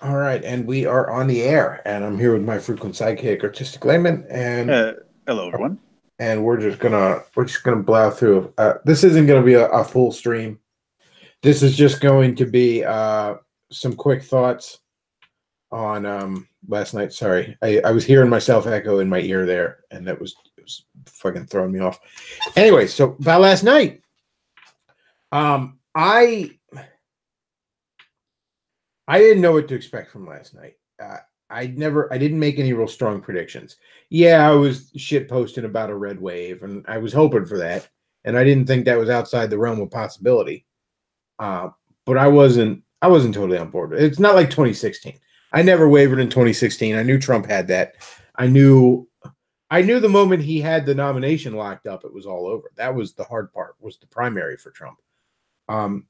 All right, and we are on the air, and I'm here with my frequent sidekick, Artistic Layman, Uh, Hello, everyone. and we're just gonna plow through. This isn't gonna be a full stream. This is just going to be some quick thoughts on last night. Sorry, I was hearing myself echo in my ear there, and it was fucking throwing me off. Anyway, so about last night, I didn't know what to expect from last night. I didn't make any real strong predictions. Yeah, I was shit posting about a red wave, and I was hoping for that, and I didn't think that was outside the realm of possibility. Uh, but I wasn't totally on board. It's not like 2016. I never wavered in 2016. I knew Trump had that. I knew I knew the moment he had the nomination locked up, it was all over. That was the hard part. Was the primary for Trump. Um,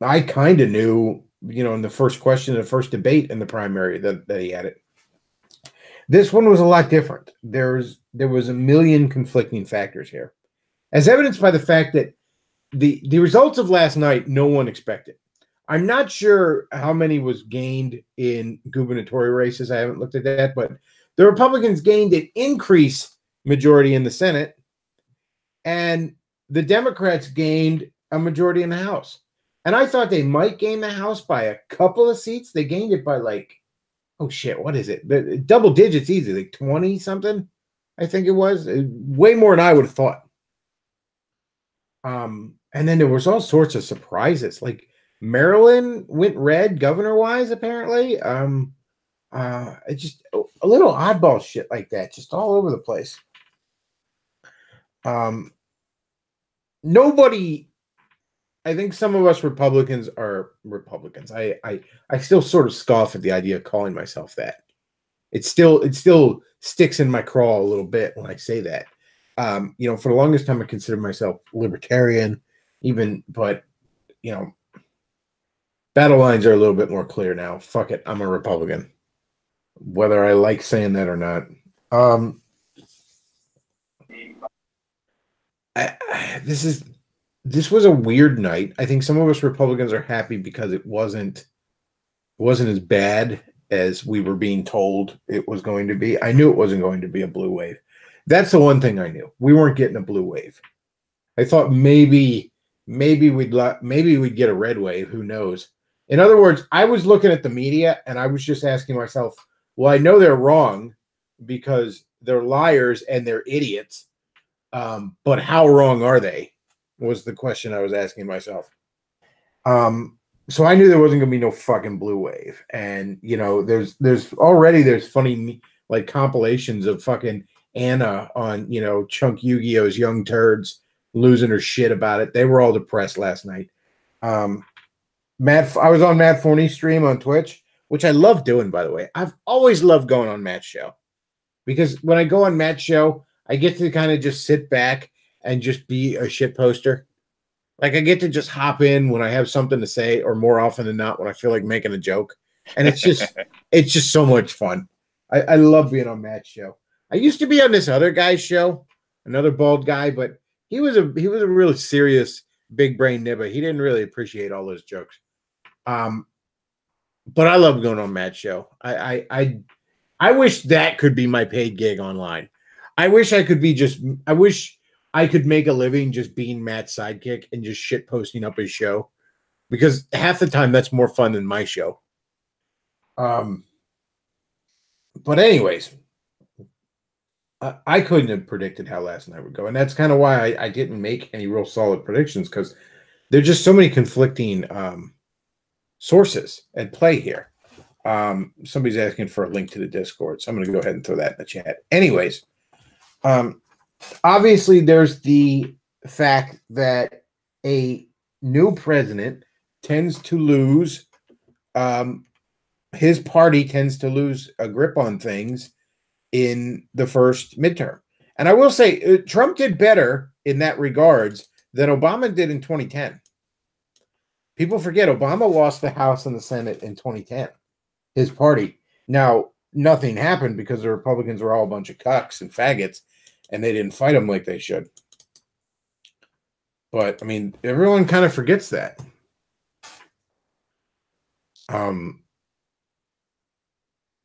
I kind of knew, in the first question, the first debate in the primary that he had it. This one was a lot different. There was a million conflicting factors here, as evidenced by the fact that the results of last night no one expected. I'm not sure how many was gained in gubernatorial races. I haven't looked at that, but the Republicans gained an increase majority in the Senate, and the Democrats gained a majority in the House. And I thought they might gain the House by a couple of seats. They gained it by like, oh shit, what is it? Double digits easy, like 20 something, I think it was. Way more than I would have thought. And then there was all sorts of surprises. Like Maryland went red governor wise, apparently. It's just a little oddball shit like that, just all over the place. Um, Nobody. I think some of us Republicans are Republicans. I still sort of scoff at the idea of calling myself that. It still sticks in my craw a little bit when I say that. For the longest time I considered myself libertarian, but you know, battle lines are a little bit more clear now. Fuck it, I'm a Republican, whether I like saying that or not. Um, this was a weird night. I think some of us Republicans are happy because it wasn't as bad as we were being told it was going to be. I knew it wasn't going to be a blue wave. That's the one thing I knew. We weren't getting a blue wave. I thought maybe we'd get a red wave. Who knows? In other words, I was looking at the media and I was just asking myself, well, I know they're wrong because they're liars and they're idiots. But how wrong are they? Was the question I was asking myself. So I knew there wasn't gonna be no fucking blue wave, and there's funny like compilations of fucking Anna on Chunk Yu-Gi-Oh's Young Turds losing her shit about it. They were all depressed last night. Um, I was on Matt Forney's stream on Twitch, which I love doing, by the way. I've always loved going on Matt's show because when I go on Matt's show, I get to kind of just sit back and just be a shit poster. Like I get to just hop in when I have something to say, or more often than not when I feel like making a joke. And it's just so much fun. I love being on Matt's show. I used to be on this other guy's show, another bald guy, but he was a really serious big brain nibba. He didn't really appreciate all those jokes. Um, but I love going on Matt's show. I wish that could be my paid gig online. I wish I could be just. I wish I could make a living just being Matt's sidekick and just shit posting up his show, because half the time that's more fun than my show. Um, but anyways, I couldn't have predicted how last night would go, and that's kind of why I didn't make any real solid predictions, because there's just so many conflicting sources at play here. Somebody's asking for a link to the Discord, so I'm going to go ahead and throw that in the chat. Anyways, obviously there's the fact that a new president tends to lose, his party tends to lose a grip on things in the first midterm. And I will say Trump did better in that regards than Obama did in 2010. People forget Obama lost the House and the Senate in 2010. His party. Now, nothing happened because the Republicans were all a bunch of cucks and faggots, and they didn't fight them like they should. But, I mean, everyone kind of forgets that.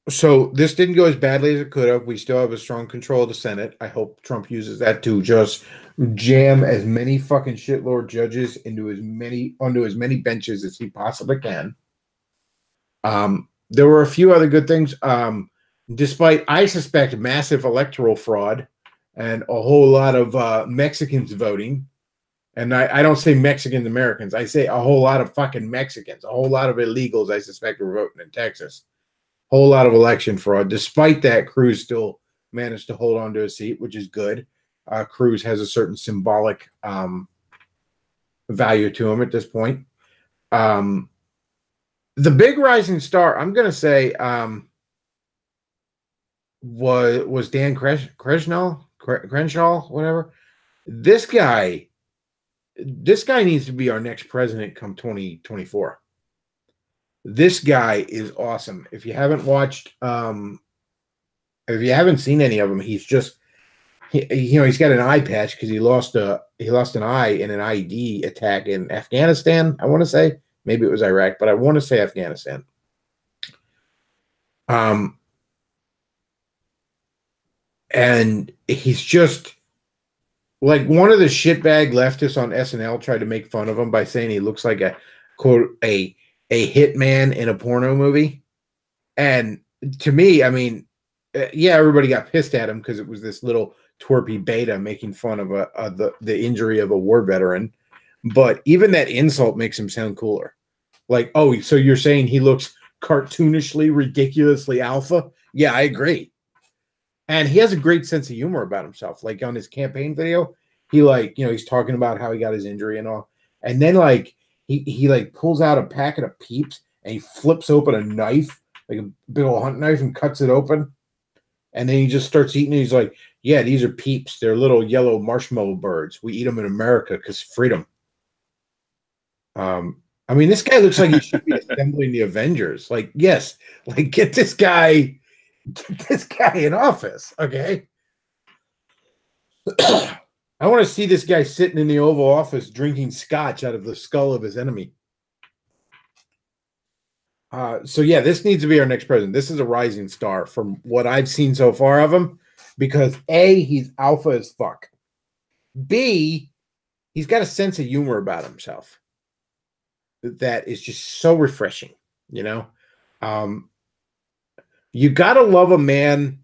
So this didn't go as badly as it could have. We still have a strong control of the Senate. I hope Trump uses that to just jam as many fucking shitlord judges onto as many benches as he possibly can. There were a few other good things. Despite, I suspect, massive electoral fraud and a whole lot of Mexicans voting. And I don't say Mexican Americans. I say a whole lot of fucking Mexicans. A whole lot of illegals, I suspect, were voting in Texas. Whole lot of election fraud. Despite that, Cruz still managed to hold on to a seat, which is good. Cruz has a certain symbolic value to him at this point. The big rising star, I'm going to say, was Dan Crenshaw, whatever. This guy needs to be our next president come 2024. This guy is awesome. If you haven't seen any of him, he's just he's got an eye patch because he lost an eye in an IED attack in Afghanistan. I want to say maybe it was Iraq, but I want to say Afghanistan. And he's just like one of the shitbag leftists on SNL tried to make fun of him by saying he looks like a quote a hitman in a porno movie. And to me, I mean, yeah, everybody got pissed at him because it was this little twerpy beta making fun of the injury of a war veteran. But even that insult makes him sound cooler. Like, oh, so you're saying he looks cartoonishly, ridiculously alpha? Yeah, I agree. And he has a great sense of humor about himself. Like on his campaign video, he's talking about how he got his injury and all. And then he pulls out a packet of Peeps and he flips open a knife, like a big old hunt knife, and cuts it open. And then he just starts eating it. He's like, yeah, these are Peeps. They're little yellow marshmallow birds. We eat them in America because freedom. I mean, this guy looks like he should be assembling the Avengers. Like, yes, like get this guy in office, okay? I want to see this guy sitting in the Oval Office drinking scotch out of the skull of his enemy. So yeah, this needs to be our next president. This is a rising star from what I've seen so far of him, because A, he's alpha as fuck. B, he's got a sense of humor about himself that is just so refreshing, you know? You gotta love a man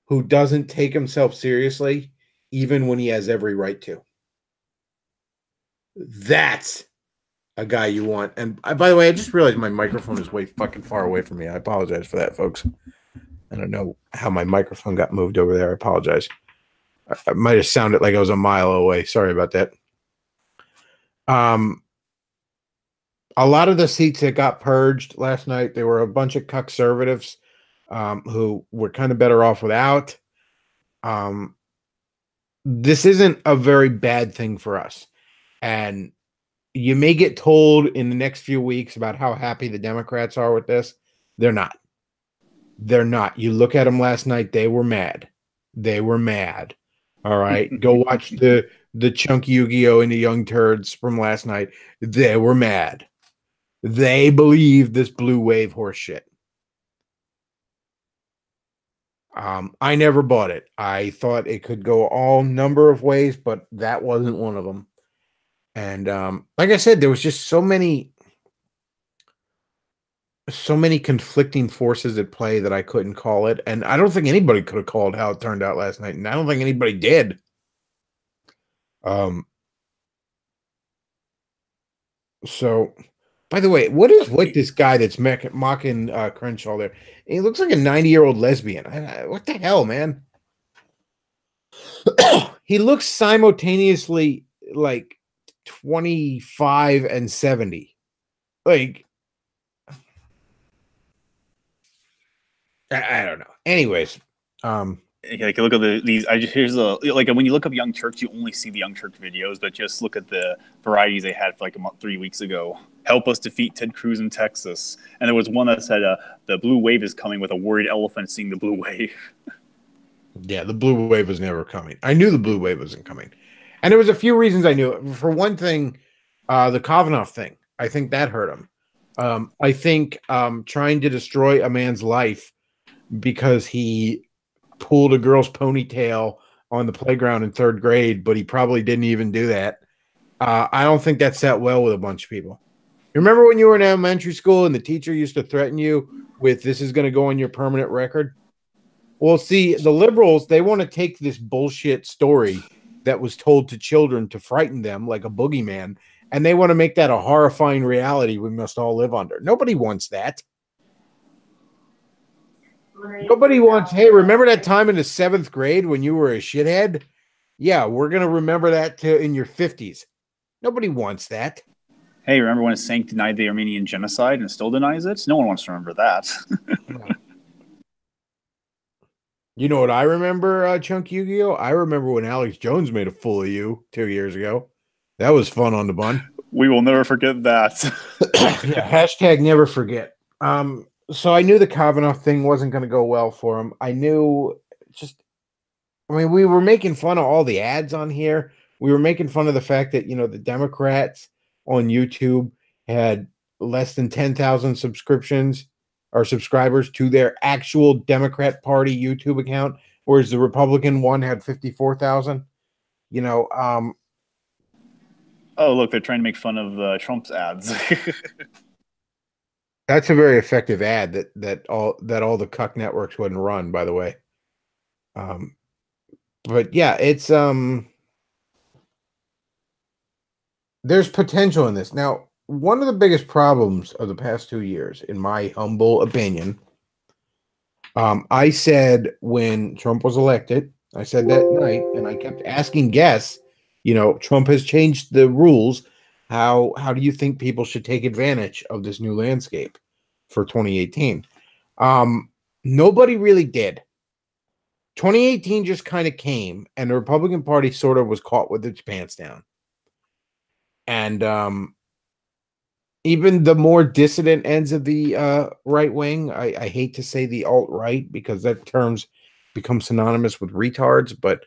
who doesn't take himself seriously, even when he has every right to. That's a guy you want. And by the way, I just realized my microphone is way fucking far away from me. I apologize for that, folks. I don't know how my microphone got moved over there. I apologize. I might have sounded like I was a mile away. Sorry about that. A lot of the seats that got purged last night, they were a bunch of conservatives who were kind of better off without. This isn't a very bad thing for us. And you may get told in the next few weeks about how happy the Democrats are with this. They're not. They're not. You look at them last night, they were mad. They were mad. All right. Go watch the chunky Yu-Gi-Oh! And the Young Turds from last night. They were mad. They believe this blue wave horse shit. I never bought it. I thought it could go all number of ways, but that wasn't one of them. And like I said, there was just so many conflicting forces at play that I couldn't call it. And I don't think anybody could have called how it turned out last night. And I don't think anybody did. So, by the way, what is with this guy that's mocking Crenshaw there? He looks like a 90-year-old lesbian. What the hell, man? He looks simultaneously like 25 and 70. Like, I don't know. Anyways, like look at these. Here's like when you look up Young Turks, you only see the Young Turk videos, but just look at the varieties they had for like 3 weeks ago. Help us defeat Ted Cruz in Texas, and there was one that said the blue wave is coming with a worried elephant seeing the blue wave. Yeah, the blue wave was never coming. I knew the blue wave wasn't coming, and there was a few reasons I knew it. For one thing, the Kavanaugh thing. I think that hurt him. I think trying to destroy a man's life because he pulled a girl's ponytail on the playground in 3rd grade, but he probably didn't even do that. I don't think that sat well with a bunch of people. You remember when you were in elementary school and the teacher used to threaten you with, this is going to go on your permanent record? Well, see, the liberals, they want to take this bullshit story that was told to children to frighten them like a boogeyman, and they want to make that a horrifying reality we must all live under. Nobody wants that. Nobody wants, hey, remember that time in the 7th grade when you were a shithead? Yeah, we're going to remember that in your 50s. Nobody wants that. Hey, remember when Sank denied the Armenian genocide and still denies it? No one wants to remember that. You know what I remember, Chunk Yu-Gi-Oh? I remember when Alex Jones made a fool of you 2 years ago. That was fun on the bun. We will never forget that. Yeah, hashtag never forget. So I knew the Kavanaugh thing wasn't going to go well for him. I knew we were making fun of all the ads on here. We were making fun of the fact that, the Democrats on YouTube had less than 10,000 subscriptions or subscribers to their actual Democrat Party YouTube account, whereas the Republican one had 54,000. Oh, look, they're trying to make fun of Trump's ads. That's a very effective ad that all the cuck networks wouldn't run, by the way. But yeah, it's there's potential in this. Now, one of the biggest problems of the past 2 years, in my humble opinion, I said when Trump was elected, I said that night, and I kept asking guests, Trump has changed the rules. How do you think people should take advantage of this new landscape for 2018? Nobody really did. 2018 just kind of came, and the Republican Party sort of was caught with its pants down. And even the more dissident ends of the right wing, I hate to say the alt-right because that term's become synonymous with retards, but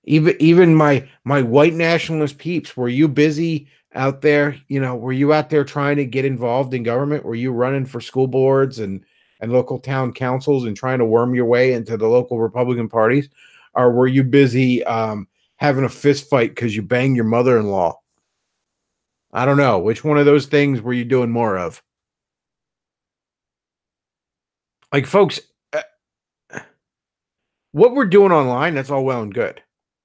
even my white nationalist peeps, were you busy out there? Were you out there trying to get involved in government? Were you running for school boards and local town councils and trying to worm your way into the local Republican parties? Or were you busy having a fist fight because you banged your mother-in-law? I don't know. Which one of those things were you doing more of? Like, folks, what we're doing online, that's all well and good.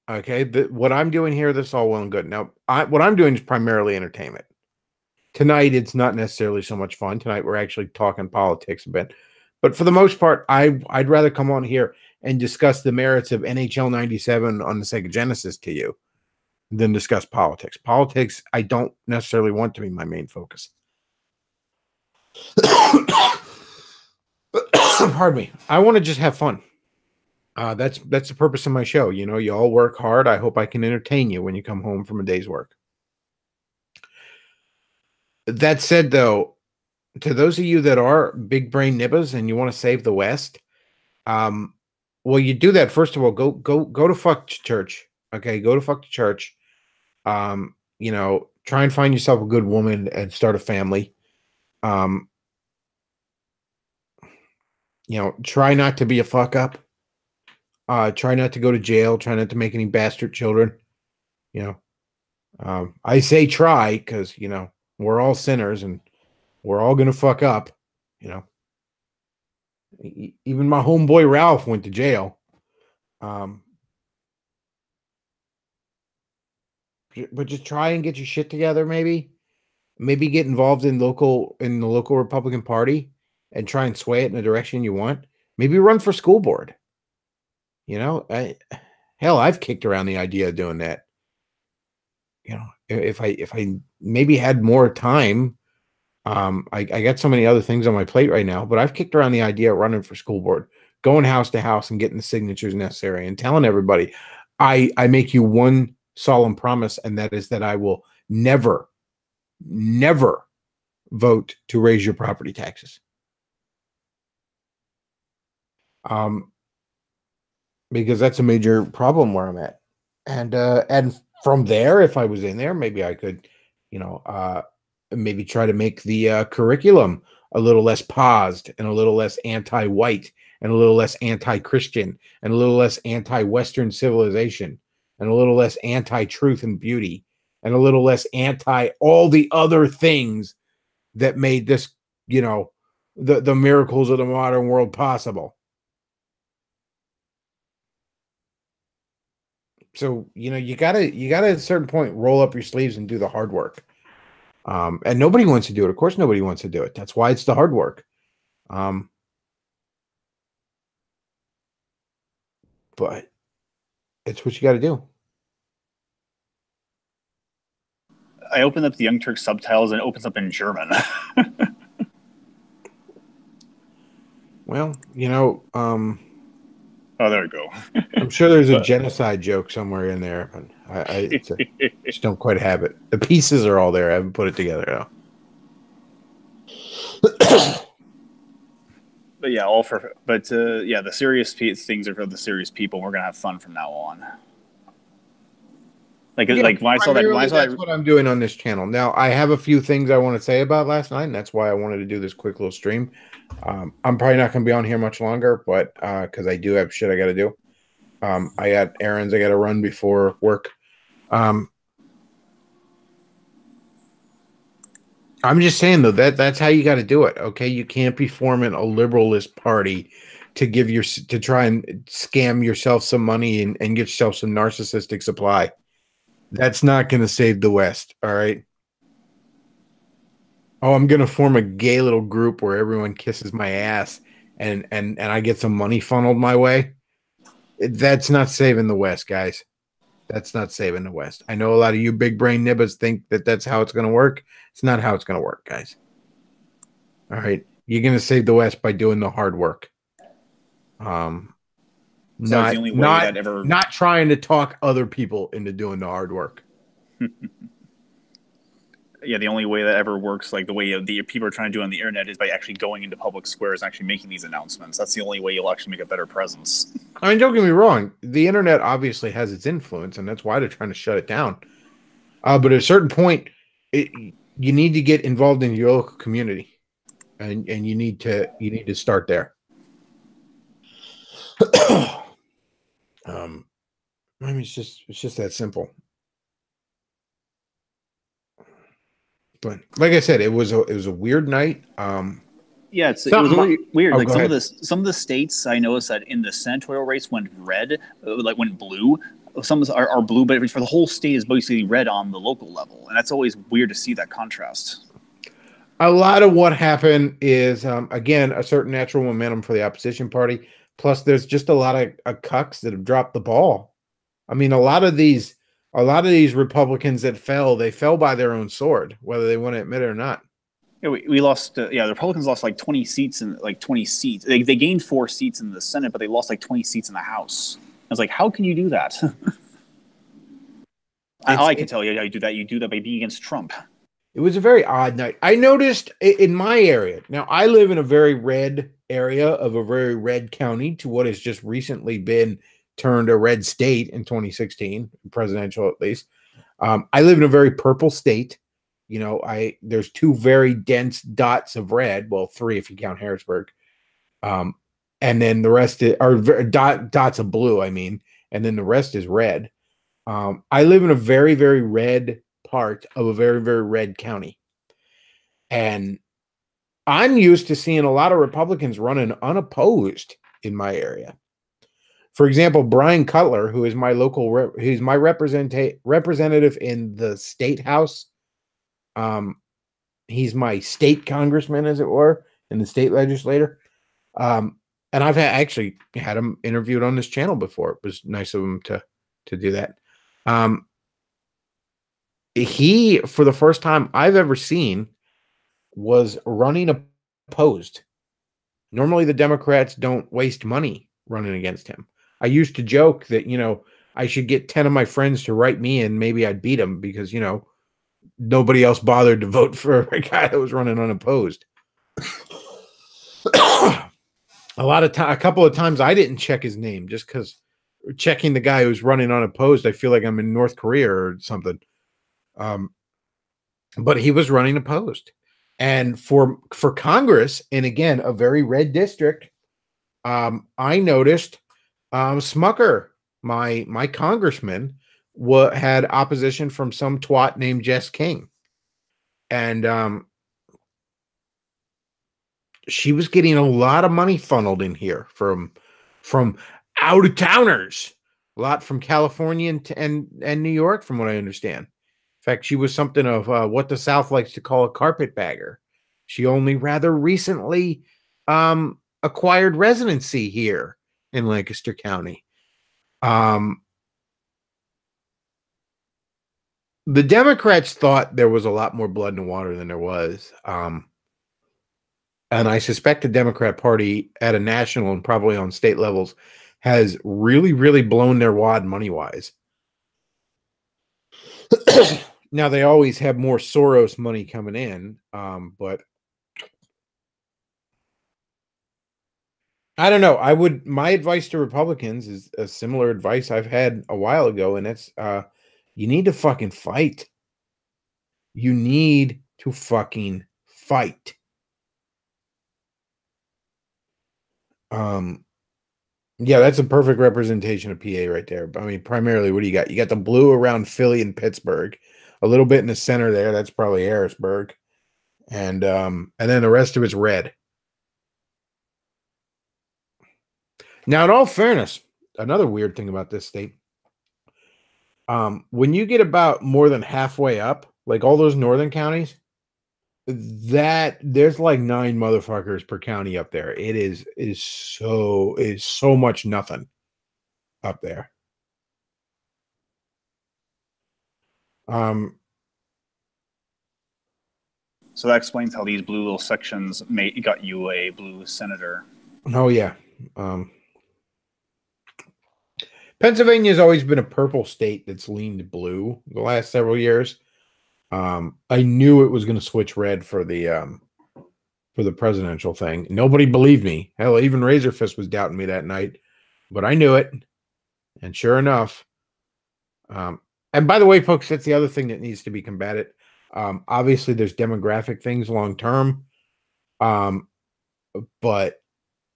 Okay, what I'm doing here, that's all well and good. Now, what I'm doing is primarily entertainment. Tonight, it's not necessarily so much fun. Tonight, we're actually talking politics a bit. But for the most part, I'd rather come on here and discuss the merits of NHL 97 on the Sega Genesis to you than discuss politics. Politics, I don't necessarily want to be my main focus. Pardon me. I want to just have fun. That's the purpose of my show. You all work hard. I hope I can entertain you when you come home from a day's work. That said, though, to those of you that are big brain nibbas and you want to save the West, well, you do that. First of all, go to fuck church. Okay, go to fuck church. Try and find yourself a good woman and start a family. Try not to be a fuck up. Try not to go to jail. Try not to make any bastard children. I say try because, we're all sinners and we're all going to fuck up. Even my homeboy Ralph went to jail. But just try and get your shit together, maybe get involved in the local Republican Party and try and sway it in the direction you want. Maybe run for school board. I've kicked around the idea of doing that. If I maybe had more time, I got so many other things on my plate right now, but I've kicked around the idea of running for school board, going house to house and getting the signatures necessary and telling everybody, I make you one solemn promise, and that is that I will never vote to raise your property taxes. Because that's a major problem where I'm at. And from there, if I was in there, maybe I could, maybe try to make the curriculum a little less paused and a little less anti-white and a little less anti-Christian and a little less anti-Western civilization and a little less anti-truth and beauty and a little less anti all the other things that made this, the miracles of the modern world possible. So, you gotta at a certain point roll up your sleeves and do the hard work. And nobody wants to do it. Of course, nobody wants to do it. That's why it's the hard work. But it's what you got to do. I opened up the Young Turks subtitles and it opens up in German. Well, oh, there we go. I'm sure there's a genocide joke somewhere in there, but I just don't quite have it. The pieces are all there. I haven't put it together now. But yeah, the serious things are for the serious people. We're gonna have fun from now on. Like when I saw that, that's what I'm doing on this channel. Now, I have a few things I want to say about last night, and that's why I wanted to do this quick little stream. I'm probably not going to be on here much longer, but because I do have shit I got to do. I got errands I got to run before work. I'm just saying, though, that's how you got to do it. Okay, you can't be forming a liberalist party to try and scam yourself some money and get yourself some narcissistic supply. That's not going to save the West, all right? Oh, I'm going to form a gay little group where everyone kisses my ass and I get some money funneled my way. That's not saving the West, guys. That's not saving the West. I know a lot of you big brain nibbas think that that's how it's going to work. It's not how it's going to work, guys. All right? You're going to save the West by doing the hard work. Not trying to talk other people into doing the hard work. Yeah, the only way that ever works, like the way the people are trying to do on the internet, is by actually going into public squares and actually making these announcements. That's the only way you'll actually make a better presence. I mean, don't get me wrong. The internet obviously has its influence, and that's why they're trying to shut it down. But at a certain point, you need to get involved in your local community, and you need to start there. I mean, it's just that simple. But like I said, it was a weird night. Yeah, it was really weird. Like some of the states, I noticed that in the senatorial race went red, went blue. Some are blue, but for the whole state is basically red on the local level, and that's always weird to see that contrast. A lot of what happened is again a certain natural momentum for the opposition party. Plus, there's just a lot of cucks that have dropped the ball. I mean, a lot of these Republicans that they fell by their own sword, whether they want to admit it or not. Yeah, we lost. The Republicans lost like 20 seats and like 20 seats. They gained 4 seats in the Senate, but they lost like 20 seats in the House. I was like, how can you do that? I can tell you how you do that. You do that by being against Trump. It was a very odd night. I noticed in my area. Now, I live in a very red area of a very red county to what has just recently been turned a red state in 2016, presidential at least. I live in a very purple state. There's 2 very dense dots of red. Well, 3 if you count Harrisburg. And then the rest are dots of blue, I mean. And then the rest is red. I live in a very, very red part of a very, very red county. And I'm used to seeing a lot of Republicans running unopposed in my area. For example, Brian Cutler, who is my he's my representative in the state house. He's my state congressman, as it were, in the state legislature. And I've actually had him interviewed on this channel before. It was nice of him to do that. He, for the first time I've ever seen, was running opposed. Normally, the Democrats don't waste money running against him. I used to joke that, I should get 10 of my friends to write me and maybe I'd beat him because, nobody else bothered to vote for a guy that was running unopposed. A couple of times I didn't check his name just because checking the guy who's running unopposed, I feel like I'm in North Korea or something. but he was running opposed. And for Congress, and again, a very red district, I noticed Smucker, my congressman, had opposition from some twat named Jess King, and she was getting a lot of money funneled in here from out of towners, a lot from California and New York, from what I understand. In fact, she was something of what the South likes to call a carpetbagger. She only rather recently acquired residency here in Lancaster County. The Democrats thought there was a lot more blood in the water than there was. And I suspect the Democrat Party at a national and probably on state levels has really, really blown their wad money-wise. Now, they always have more Soros money coming in, but I don't know. My advice to Republicans is a similar advice I've had a while ago, and it's you need to fucking fight. You need to fucking fight. Yeah, that's a perfect representation of PA right there. I mean, primarily, what do you got? You got the blue around Philly and Pittsburgh, a little bit in the center there. That's probably Harrisburg, and then the rest of it's red. Now, in all fairness, another weird thing about this state, when you get about more than halfway up, like all those northern counties, that there's like 9 motherfuckers per county up there. It is so much nothing up there. So that explains how these blue little sections got you a blue senator. Oh yeah. Pennsylvania has always been a purple state that's leaned blue the last several years. I knew it was going to switch red for the presidential thing. Nobody believed me. Hell, even Razorfist was doubting me that night, but I knew it. And sure enough, and by the way, folks, that's the other thing that needs to be combated. Obviously, there's demographic things long term, but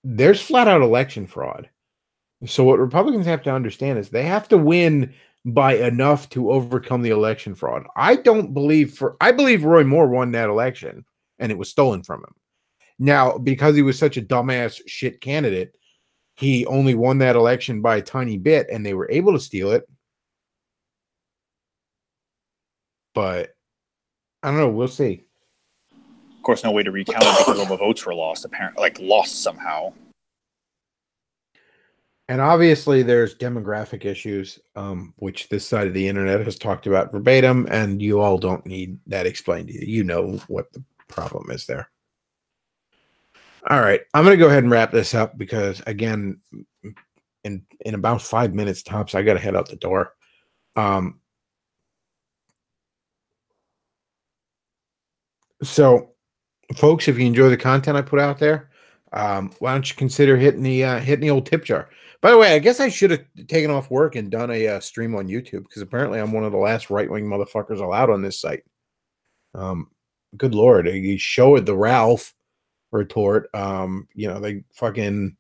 there's flat out election fraud. So what Republicans have to understand is they have to win by enough to overcome the election fraud. I believe Roy Moore won that election and it was stolen from him. Now, because he was such a dumbass shit candidate, he only won that election by a tiny bit and they were able to steal it. But I don't know. We'll see. Of course, no way to recount it because all the votes were lost, apparently, like lost somehow. And obviously there's demographic issues, which this side of the internet has talked about verbatim, and you all don't need that explained to you. You know what the problem is there. All right. I'm going to go ahead and wrap this up because, again, in about 5 minutes tops, I got to head out the door. So, folks, if you enjoy the content I put out there, why don't you consider hitting the old tip jar? By the way, I guess I should have taken off work and done a stream on YouTube because apparently I'm one of the last right-wing motherfuckers allowed on this site. Good Lord, you showed the Ralph retort. They fucking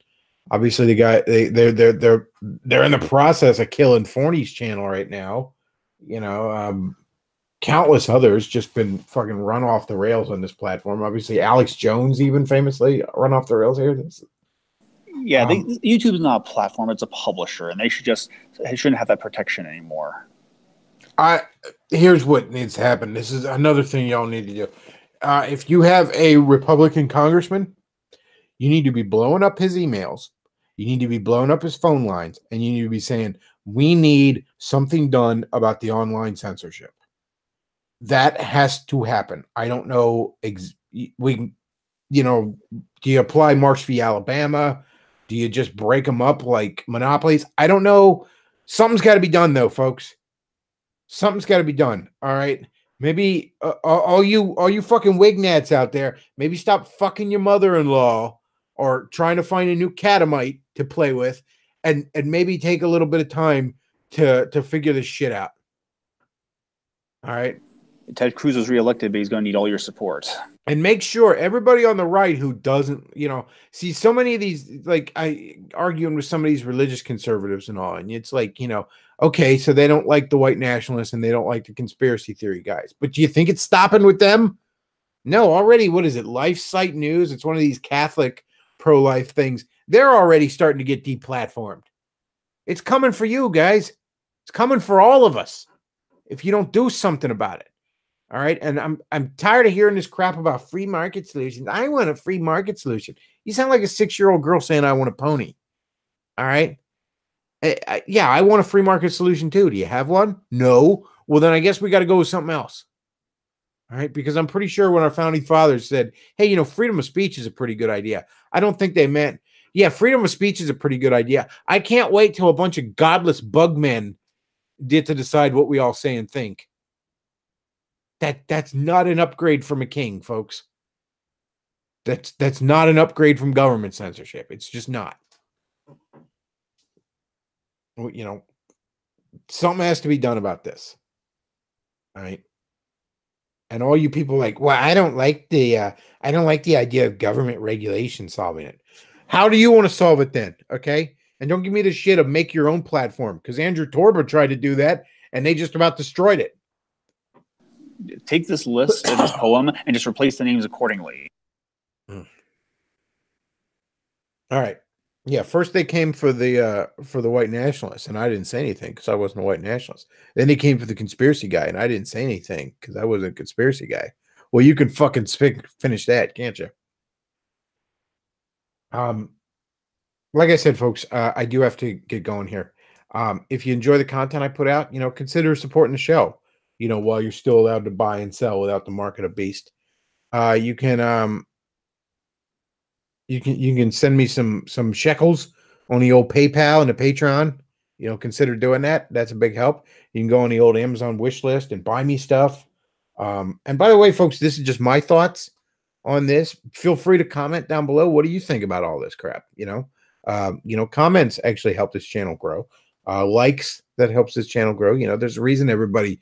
obviously the guy they're in the process of killing Forney's channel right now. Countless others just been fucking run off the rails on this platform. Obviously, Alex Jones even famously run off the rails here. YouTube's not a platform; it's a publisher, and they shouldn't have that protection anymore. Here's what needs to happen. This is another thing y'all need to do. If you have a Republican congressman, you need to be blowing up his emails. You need to be blowing up his phone lines, and you need to be saying, "We need something done about the online censorship." That has to happen. I don't know. Do you apply March v. Alabama? Do you just break them up like monopolies? I don't know. Something's got to be done, though, folks. Something's got to be done. All right. Maybe all you fucking wignats out there, maybe stop fucking your mother-in-law or trying to find a new catamite to play with, and maybe take a little bit of time to figure this shit out. All right. Ted Cruz was reelected, but he's going to need all your support. And make sure everybody on the right who doesn't, see so many of these, like I arguing with some of these religious conservatives and all, and it's like, okay, so they don't like the white nationalists and they don't like the conspiracy theory guys. But do you think it's stopping with them? No, already, what is it? Life Site News. It's one of these Catholic pro-life things. They're already starting to get deplatformed. It's coming for you guys. It's coming for all of us if you don't do something about it. All right. And I'm tired of hearing this crap about free market solutions. I want a free market solution. You sound like a 6-year-old girl saying I want a pony. All right. Yeah, I want a free market solution too. Do you have one? No. Well, then I guess we got to go with something else. All right. Because I'm pretty sure when our founding fathers said, hey, freedom of speech is a pretty good idea, I don't think they meant, yeah, freedom of speech is a pretty good idea. I can't wait till a bunch of godless bug men get to decide what we all say and think. That's not an upgrade from a king, folks. That's not an upgrade from government censorship. It's just not. Something has to be done about this. All right. And all you people like, well, I don't like the idea of government regulation solving it. How do you want to solve it then? Okay. And don't give me the shit of make your own platform, because Andrew Torba tried to do that and they just about destroyed it. Take this list of this poem and just replace the names accordingly. All right. Yeah, first they came for the white nationalists, and I didn't say anything because I wasn't a white nationalist. Then they came for the conspiracy guy, and I didn't say anything because I wasn't a conspiracy guy. Well, you can fucking finish that, can't you? Like I said, folks, I do have to get going here. If you enjoy the content I put out, consider supporting the show. While you're still allowed to buy and sell without the market of beast. You can send me some shekels on the old PayPal and the Patreon. Consider doing that. That's a big help. You can go on the old Amazon wish list and buy me stuff. And by the way, folks, this is just my thoughts on this. Feel free to comment down below. What do you think about all this crap? Comments actually help this channel grow. Likes, that helps this channel grow. There's a reason everybody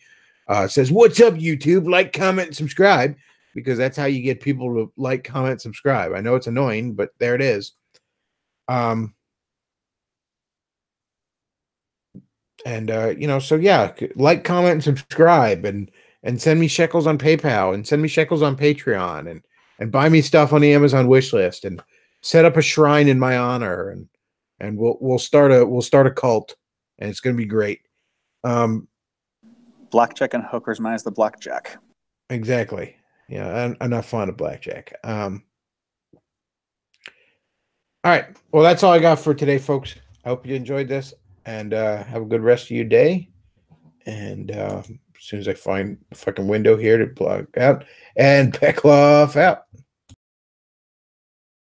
says, what's up, YouTube? Like, comment, and subscribe, because that's how you get people to like, comment, subscribe. I know it's annoying, but there it is. So yeah, like, comment, and subscribe, and send me shekels on PayPal, and send me shekels on Patreon, and buy me stuff on the Amazon wish list, and set up a shrine in my honor, and we'll start a cult, and it's going to be great. Blackjack and hookers minus the blackjack. Exactly. Yeah, I'm not fond of blackjack. All right. Well, that's all I got for today, folks. I hope you enjoyed this, and have a good rest of your day. And as soon as I find a fucking window here to plug out, and Peckloff out.